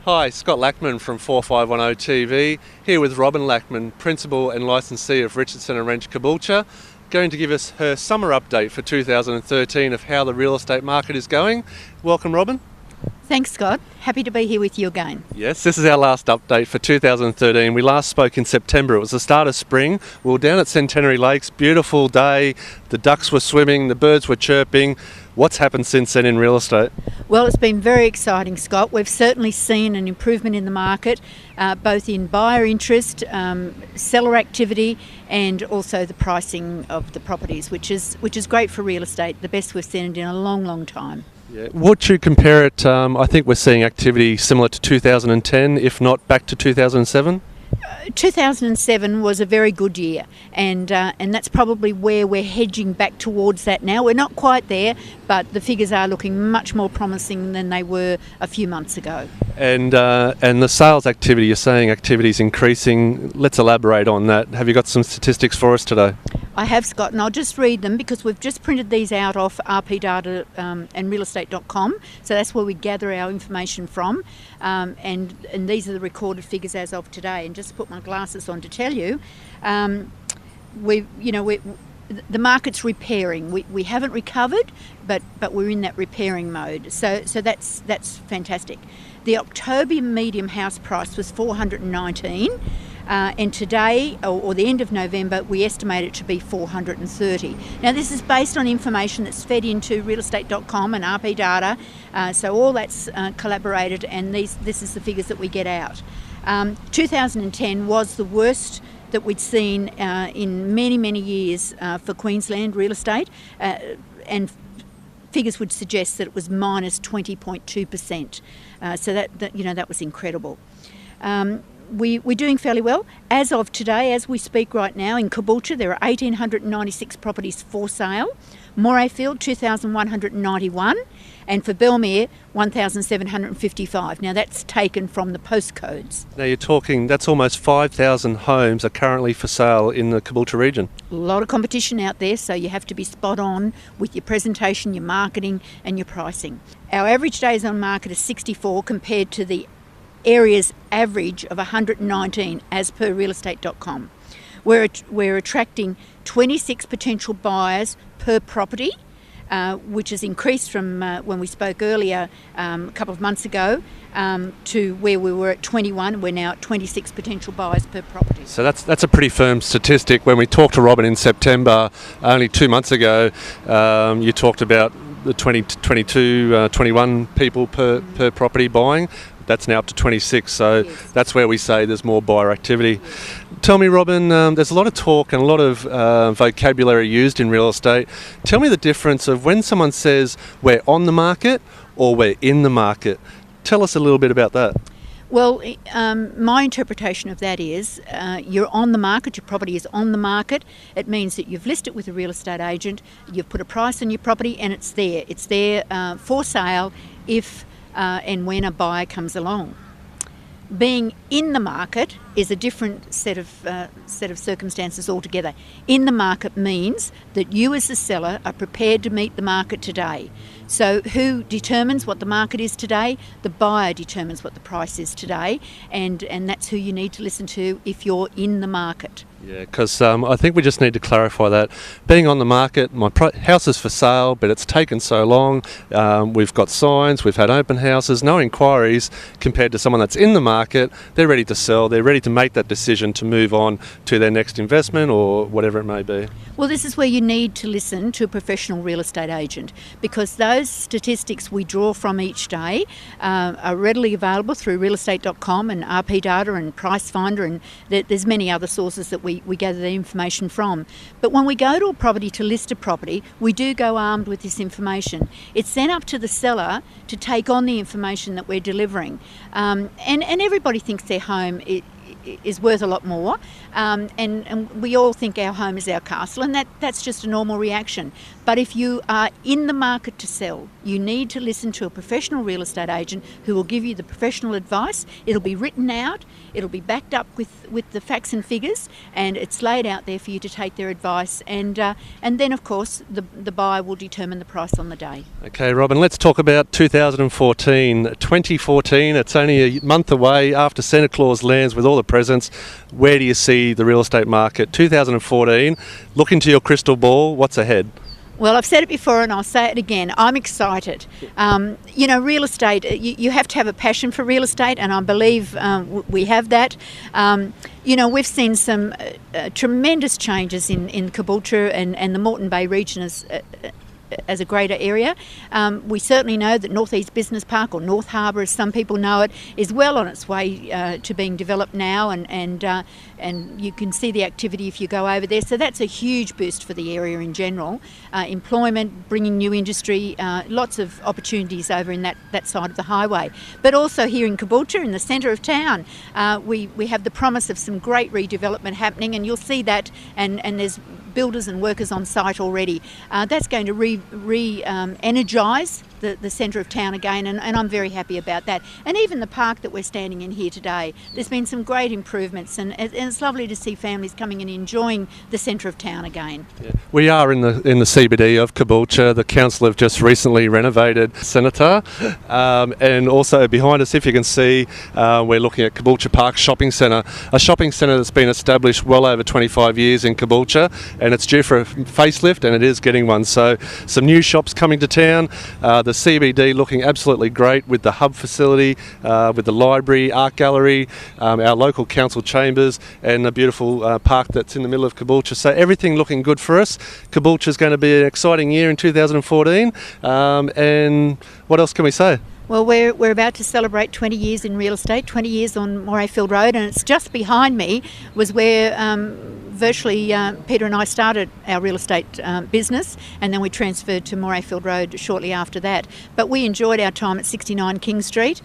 Hi, Scott Lackman from 4510 TV, here with Robin Lackman, Principal and Licensee of Richardson&Wrench Caboolture, going to give us her summer update for 2013 of how the real estate market is going. Welcome, Robin. Thanks, Scott. Happy to be here with you again. Yes, this is our last update for 2013. We last spoke in September. It was the start of spring. We were down at Centenary Lakes, beautiful day. The ducks were swimming, the birds were chirping. What's happened since then in real estate? Well, it's been very exciting, Scott. We've certainly seen an improvement in the market, both in buyer interest, seller activity, and also the pricing of the properties, which is great for real estate, the best we've seen it in a long, long time. Yeah. Would you compare it, I think we're seeing activity similar to 2010, if not back to 2007? 2007 was a very good year, and that's probably where we're hedging back towards that now. We're not quite there, but the figures are looking much more promising than they were a few months ago. And the sales activity, you're saying activity is increasing. Let's elaborate on that. Have you got some statistics for us today? I have, Scott, and I'll just read them because we've just printed these out off rpdata and realestate.com, so that's where we gather our information from, and these are the recorded figures as of today. And just to put my glasses on to tell you, the market's repairing. We haven't recovered, but we're in that repairing mode. So that's fantastic. The October medium house price was $419. And today, or the end of November, we estimate it to be $430. Now, this is based on information that's fed into realestate.com and RP data, so all that's collaborated, and this is the figures that we get out. 2010 was the worst that we'd seen in many, many years for Queensland real estate, and figures would suggest that it was minus 20.2%. So that was incredible. We're doing fairly well. As of today, as we speak right now, in Caboolture, there are 1,896 properties for sale. Morayfield, 2,191. And for Belmere, 1,755. Now, that's taken from the postcodes. Now, you're talking, that's almost 5,000 homes are currently for sale in the Caboolture region. A lot of competition out there, so you have to be spot on with your presentation, your marketing, and your pricing. Our average days on market is 64 compared to the area's average of 119 as per realestate.com. We're attracting 26 potential buyers per property, which has increased from when we spoke earlier a couple of months ago to where we were at 21. We're now at 26 potential buyers per property. So that's a pretty firm statistic. When we talked to Robin in September, only 2 months ago, you talked about the 21 people per property buying. That's now up to 26, so yes. That's where we say there's more buyer activity. Yes. Tell me, Robin, there's a lot of talk and a lot of vocabulary used in real estate. Tell me the difference of when someone says we're on the market or we're in the market. Tell us a little bit about that. Well, my interpretation of that is you're on the market, your property is on the market. It means that you've listed with a real estate agent, you've put a price on your property, and it's there. It's there for sale if and when a buyer comes along. Being in the market is a different set of circumstances altogether. In the market means that you as the seller are prepared to meet the market today. So who determines what the market is today? The buyer determines what the price is today, and that's who you need to listen to if you're in the market. Yeah, because I think we just need to clarify that. Being on the market, my house is for sale, but it's taken so long. We've got signs, we've had open houses, no inquiries, compared to someone that's in the market. They're ready to sell, they're ready to make that decision to move on to their next investment or whatever it may be. Well, this is where you need to listen to a professional real estate agent, because those statistics we draw from each day are readily available through realestate.com and RP data and Price Finder, and there's many other sources that we gather the information from. But when we go to a property to list a property, we do go armed with this information. It's then up to the seller to take on the information that we're delivering. And everybody thinks their home is worth a lot more, and we all think our home is our castle, and that's just a normal reaction. But if you are in the market to sell, you need to listen to a professional real estate agent who will give you the professional advice. It'll be written out, it'll be backed up with the facts and figures, and it's laid out there for you to take their advice, and then of course the buyer will determine the price on the day. Okay, Robin, let's talk about 2014. 2014, it's only a month away after Santa Claus lands with all the presents. Where do you see the real estate market? 2014, look into your crystal ball, what's ahead? Well, I've said it before and I'll say it again. I'm excited. Real estate, you have to have a passion for real estate, and I believe we have that. We've seen some tremendous changes in Caboolture and the Moreton Bay region as a greater area. We certainly know that North East Business Park, or North Harbour as some people know it, is well on its way to being developed now, and you can see the activity if you go over there. So that's a huge boost for the area in general. Employment, bringing new industry, lots of opportunities over in that side of the highway. But also here in Caboolture, in the centre of town, we have the promise of some great redevelopment happening, and you'll see that, and there's builders and workers on site already. That's going to re-energise the centre of town again, and I'm very happy about that. And even the park that we're standing in here today, there's been some great improvements, and it's lovely to see families coming and enjoying the centre of town again. Yeah. We are in the CBD of Caboolture. The council have just recently renovated Senator, and also behind us, if you can see, we're looking at Caboolture Park Shopping Centre, a shopping centre that's been established well over 25 years in Caboolture, and it's due for a facelift, and it is getting one. So some new shops coming to town. The CBD looking absolutely great with the hub facility, with the library, art gallery, our local council chambers, and a beautiful park that's in the middle of Caboolture. So everything looking good for us. Caboolture is going to be an exciting year in 2014, and what else can we say? Well, we're about to celebrate 20 years in real estate, 20 years on Morayfield Road, and it's just behind me was where virtually Peter and I started our real estate business, and then we transferred to Morayfield Road shortly after that. But we enjoyed our time at 69 King Street.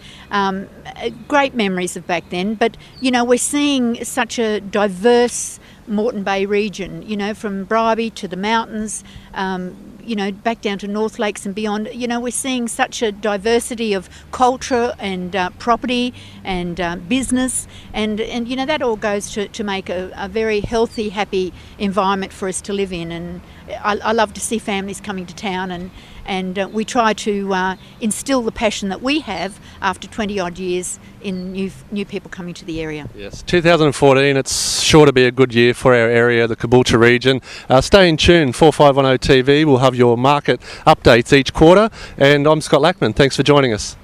Great memories of back then, but we're seeing such a diverse Moreton Bay region, from Bribie to the mountains, back down to North Lakes and beyond. We're seeing such a diversity of culture and property and business, and that all goes to make a very healthy, happy environment for us to live in. And I love to see families coming to town, and we try to instill the passion that we have after 20 odd years in new people coming to the area. Yes, 2014, it's sure to be a good year for our area, the Caboolture region. Stay in tune, 4510 TV. We'll have your market updates each quarter, and I'm Scott Lackman. Thanks for joining us.